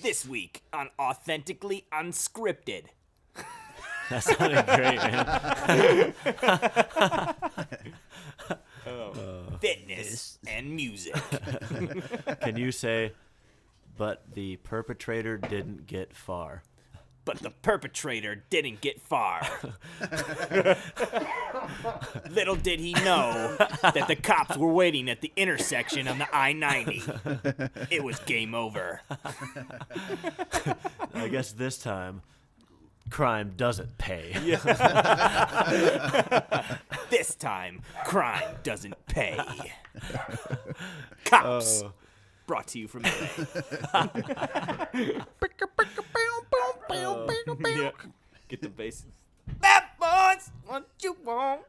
This week on Authentically Unscripted. That sounded great, man. Fitness and music. Can you say, but the perpetrator didn't get far? But the perpetrator didn't get far. Little did he know that the cops were waiting at the intersection on the I-90. It was game over. I guess this time, crime doesn't pay. This time, crime doesn't pay. Cops. Brought to you from LA. Yeah. Get the bass. That boys, what you want?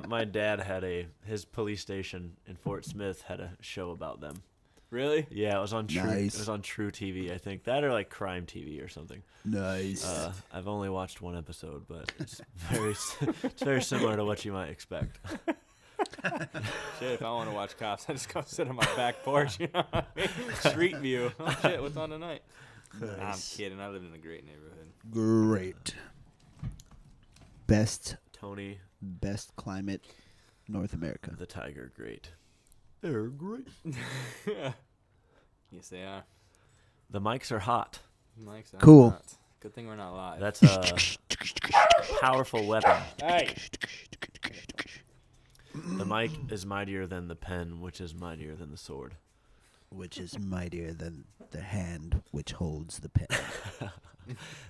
My dad had his police station in Fort Smith had a show about them. Really? Yeah, it was on True. Nice. It was on True TV, I think. That or like Crime TV or something. Nice. I've only watched one episode, but it's very similar to what you might expect. Shit, if I want to watch cops, I just go sit on my back porch, you know what I mean? Street view. Oh, shit, what's on tonight? Nice. Nah, I'm kidding. I live in a great neighborhood. Great. Best climate, North America. The Tiger, great. They're great. Yes, they are. The mics are hot. Mike's Cool. not. Good thing we're not live. That's a powerful weapon. Hey! The mic is mightier than the pen, which is mightier than the sword. Which is mightier than the hand which holds the pen.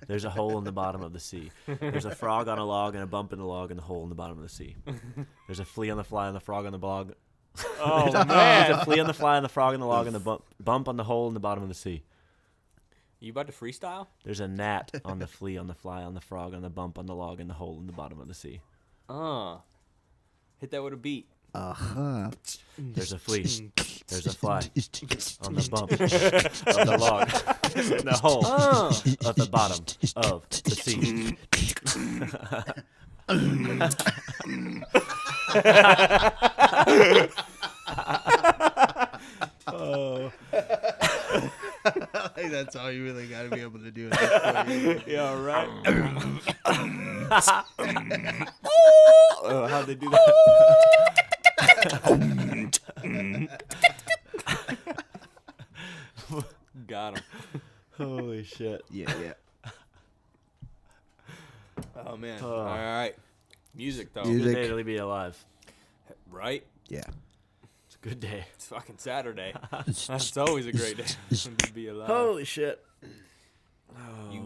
There's a hole in the bottom of the sea. There's a frog on a log and a bump in the log and a hole in the bottom of the sea. There's a flea on the fly and the frog on the bog. Oh, There's man. a flea on the fly and the frog on the log and the bump on the hole in the bottom of the sea. You about to freestyle? There's a gnat on the flea on the fly on the frog on the bump on the log and the hole in the bottom of the sea. Hit that with a beat. Uh-huh. There's a flea. There's a fly on the bump of the log in the hole at the bottom of the sea. Oh. That's all you really got to be able to do. Yeah, right. How'd they do that? Got him. Holy shit. Yeah. Oh, man. All right. Music, though. Music. Good day to be alive. Right? Yeah. It's a good day. It's fucking Saturday. That's always a great day to be alive. Holy shit. You,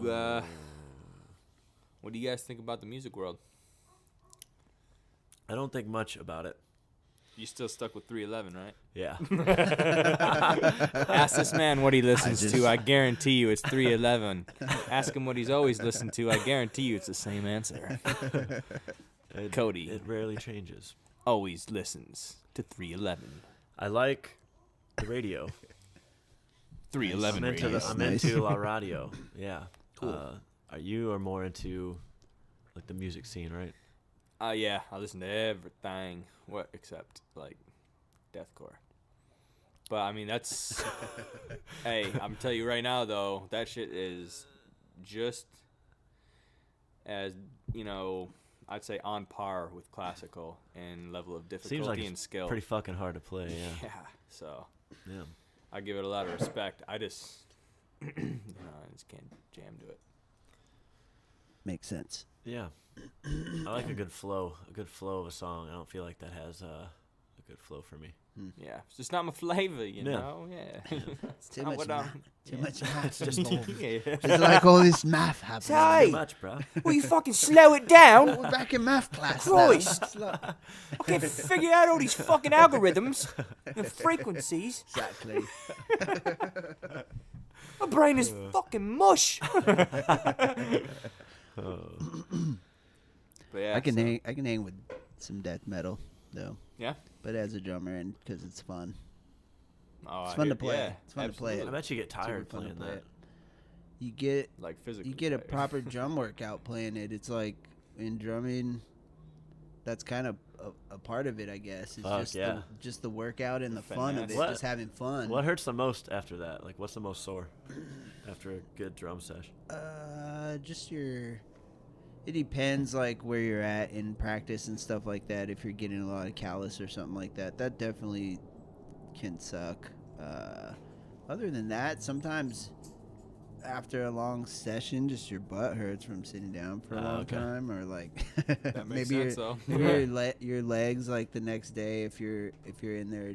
what do you guys think about the music world? I don't think much about it. You still stuck with 311, right? Yeah. Ask this man what he listens to. I guarantee you it's 311. Ask him what he's always listened to. I guarantee you it's the same answer. Cody. It rarely changes. Always listens to 311. I like the radio. 311 I'm into, radio. I'm Nice. into La Radio. Yeah. Cool. You are more into like the music scene, right? Yeah, I listen to everything, except like deathcore. But I mean, that's. Hey, I'm telling you right now, though, that shit is just as I'd say on par with classical in level of difficulty Seems like and it's skill. pretty fucking hard to play. Yeah. Yeah, so Yeah. I give it a lot of respect. I just, I just can't jam to it. Makes sense. Yeah. I like a good flow of a song. I don't feel like that has a good flow for me. Yeah, it's just not my flavor, you Yeah. know. Yeah, it's Too not much what math. I'm- Too much math. It's just Yeah. It's like all this math happening. Hey. too much, bro. Will you fucking slow it down? We're back in math class Christ. now. It's like- I can't figure out all these fucking algorithms and frequencies. Exactly. My brain is fucking mush. But yeah, I can hang with some death metal though. Yeah. But as a drummer and because it's fun. Oh, It's I fun hear- to play. yeah, It's fun to play it. I absolutely. bet you get tired Super fun to playing play that. it. You get Like physically. you get a tired. proper drum workout playing it. It's like in drumming, that's kind of a part of it, I guess. It's Fuck, just yeah. just the workout and the fun of it, What- just having fun. What hurts the most after that? Like, what's the most sore after a good drum session? Just your. It depends, like, where you're at in practice and stuff like that. If you're getting a lot of callus or something like that, that definitely can suck. Other than that, sometimes after a long session, just your butt hurts from sitting down for a long Okay. time, or like That makes maybe sense, though. your legs, like the next day, if you're in there,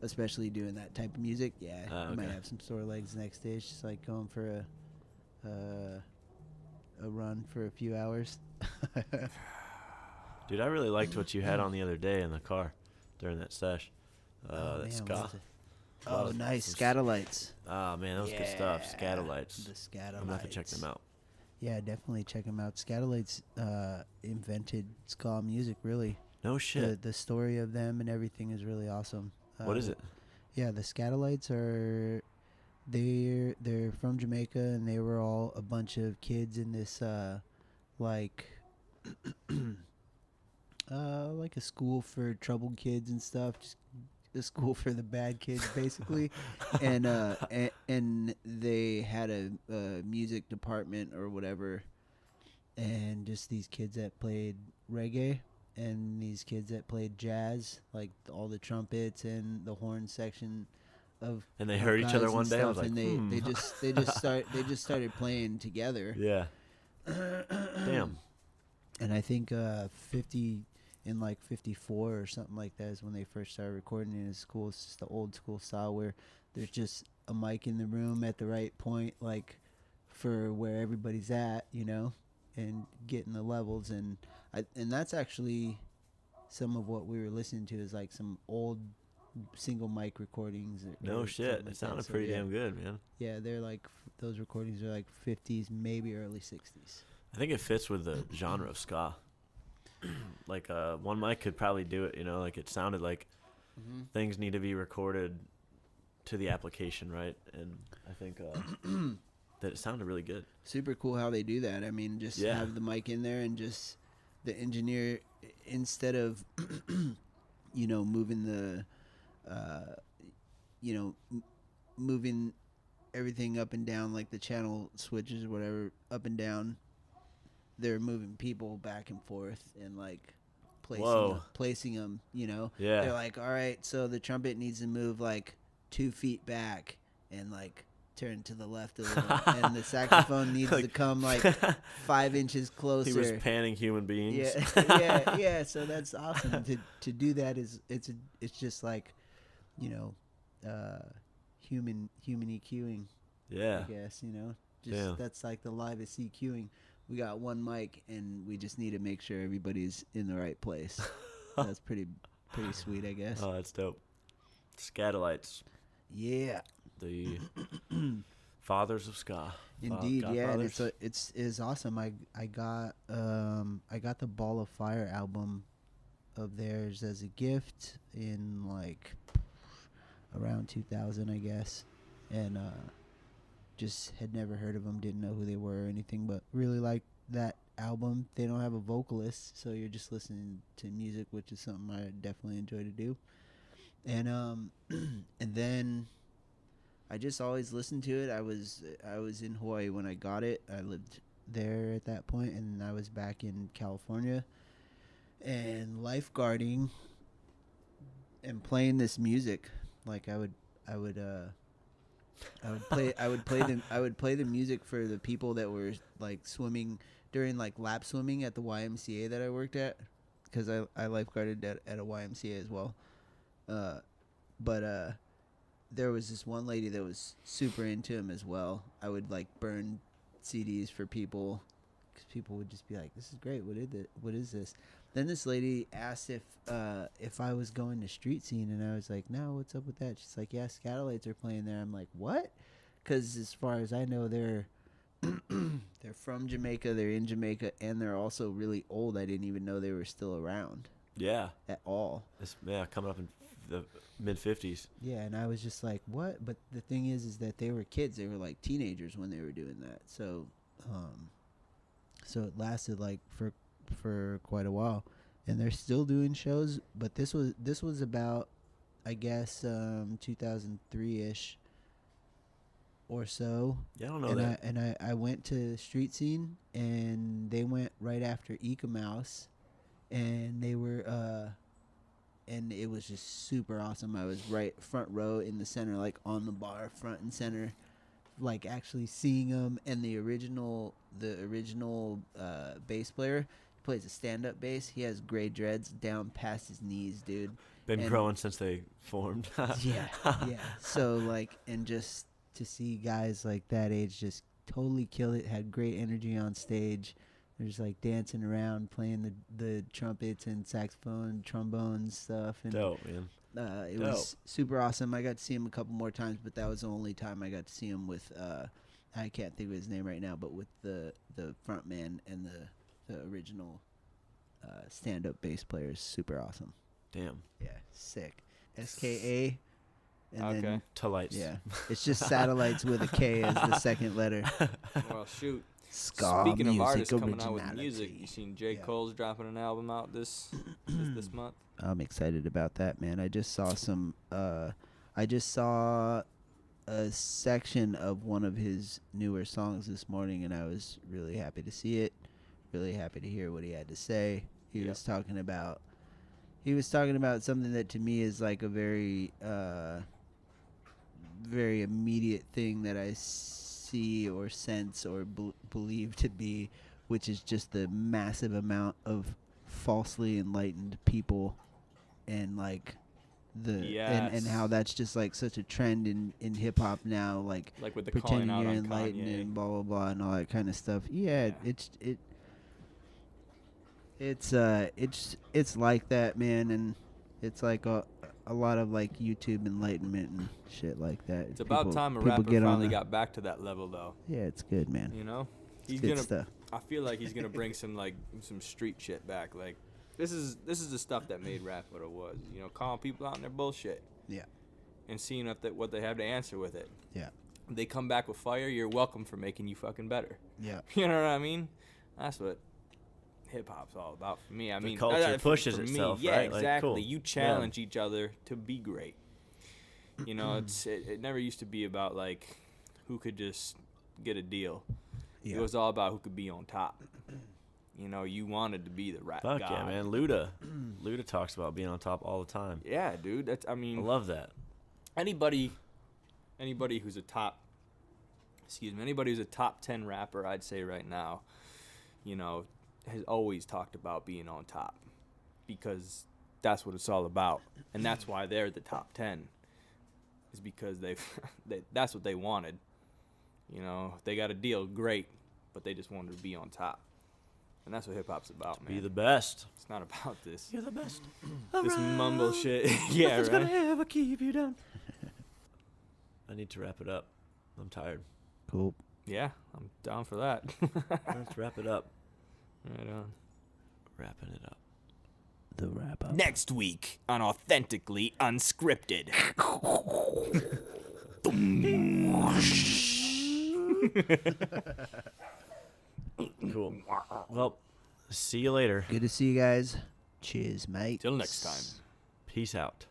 especially doing that type of music, you might Okay. have some sore legs the next day. It's just like going for a run for a few hours. Dude, I really liked what you had on the other day in the car during that sesh. Oh, That man, ska. what was it? A lot Oh, of- nice. some Scatolites. Ah, man, that was good stuff. Yeah, Scatolites. The Scatolites. I'm going to have to check them out. Yeah, definitely check them out. Scatolites invented ska music, really. No shit. The story of them and everything is really awesome. What is it? Yeah, the Scatolites are... They're from Jamaica, and they were all a bunch of kids in this, like... like a school for troubled kids and stuff. Just a school for the bad kids, basically. and they had a music department or whatever, and just these kids that played reggae and these kids that played jazz, like all the trumpets and the horn section of. And they of heard each other guys one and day. I was stuff, like, and they just started playing together. Yeah. Damn. And I think 50 in like 54 or something like that is when they first started recording in school. It's just the old school style where there's just a mic in the room at the right point, like for where everybody's at, you know, and getting the levels. And that's actually some of what we were listening to is like some old single mic recordings. No shit. It sounded pretty damn good, man. Yeah, they're like, those recordings are like 50s, maybe early 60s. I think it fits with the genre of ska. Like one mic could probably do it, you know, like it sounded like things need to be recorded to the application, right? And I think that it sounded really good. Super cool how they do that. I mean, just have the mic in there and just the engineer, instead of moving the moving everything up and down, like the channel switches or whatever up and down, they're moving people back and forth and like placing them, you know. Yeah. They're like, all right, so the trumpet needs to move like 2 feet back and like turn to the left a little, and the saxophone needs to come like 5 inches closer. He was panning human beings. Yeah. So that's awesome. To do that is it's just like, human EQing. Yeah. I guess, just that's like the livest EQing. We got one mic, and we just need to make sure everybody's in the right place. That's pretty sweet, I guess. Oh, that's dope. Scatolites. Yeah. The fathers of ska. Indeed, yeah, and Godfathers. it's awesome. I got the Ball of Fire album of theirs as a gift in like around 2000, I guess, and just had never heard of them, didn't know who they were or anything, but really liked that album. They don't have a vocalist, so you're just listening to music, which is something I definitely enjoy to do. And and then I just always listened to it. I was in Hawaii when I got it. I lived there at that point, and I was back in California and lifeguarding and playing this music. Like I would play the music for the people that were like swimming during like lap swimming at the YMCA that I worked at, because I lifeguarded at a YMCA as well. But there was this one lady that was super into him as well. I would like burn CDs for people, because people would just be like, "This is great. What is this?" Then this lady asked if I was going to street scene, and I was like, "No, what's up with that?" She's like, "Yeah, Scatolites are playing there." I'm like, "What?" Because as far as I know, they're they're from Jamaica, they're in Jamaica, and they're also really old. I didn't even know they were still around. Yeah. At all. Coming up in the mid-50s. Yeah, and I was just like, "What?" But the thing is that they were kids. They were like teenagers when they were doing that. So, so it lasted like for quite a while, and they're still doing shows. But this was about, I guess, 2003-ish or so. Yeah, I don't know And that. I went to Street Scene, and they went right after Eka Mouse, and they were and it was just super awesome. I was right front row in the center, like on the bar, front and center, like actually seeing them. And the original bass player plays a stand-up bass. He has gray dreads down past his knees, dude. Been And growing since they formed. yeah, yeah. So like, and just to see guys like that age just totally kill it, had great energy on stage. They're just like dancing around, playing the trumpets and saxophone, trombones stuff, and Dope, man. it was super awesome. I got to see him a couple more times, but that was the only time I got to see him with I can't think of his name right now, but with the front man and the original stand-up bass player is super awesome. Damn. Yeah, sick. SKA. And Okay. then Tolites. yeah, it's just satellites with a K as the second letter. Well, shoot. Ska Speaking of music artists coming out with originality. music, you seen J. Yeah. Cole's dropping an album out this month? I'm excited about that, man. I just saw I just saw a section of one of his newer songs this morning, and I was really happy to see it. Really happy to hear what he had to say. He was talking about something that to me is like a very very immediate thing that I see or sense or believe to be, which is just the massive amount of falsely enlightened people, and like and how that's just like such a trend in hip hop now, like Like with the pretending calling out you're on enlightened Kanye. and blah blah blah and all that kind of stuff. Yeah, it's like that, man, and it's like a lot of like YouTube enlightenment and shit like that. It's about time a people rapper get on finally the- got back to that level, though. Yeah, it's good, man. You know, It's he's good gonna. stuff. I feel like he's gonna bring some street shit back. Like this is the stuff that made rap what it was. You know, calling people out on their bullshit. Yeah. And seeing what they have to answer with it. Yeah. If they come back with fire, you're welcome for making you fucking better. Yeah. You know what I mean? That's what hip hop's all about for me. I mean, culture pushes for me, itself, yeah, right? Like, exactly. cool. You challenge each other to be great. You know, it never used to be about like who could just get a deal. Yeah. It was all about who could be on top. You know, you wanted to be the rap Fuck god. yeah, man. Luda talks about being on top all the time. Yeah, dude. That's I I mean, love that. anybody who's a top 10 rapper, I'd say right now, you know, has always talked about being on top, because that's what it's all about, and that's why they're the top 10, is because that's what they wanted. You know, they got a deal, great, but they just wanted to be on top, and that's what hip hop's about, man. Be the best. It's not about this You're the best. this mumble shit. Yeah, Nothing's right. gonna ever keep you down. I need to wrap it up. I'm tired. Cool. Yeah, I'm down for that. Let's wrap it up. Right on. Wrapping it up. The wrap up. Next week on Authentically Unscripted. Cool. Well, see you later. Good to see you guys. Cheers, mate. Till next time. Peace out.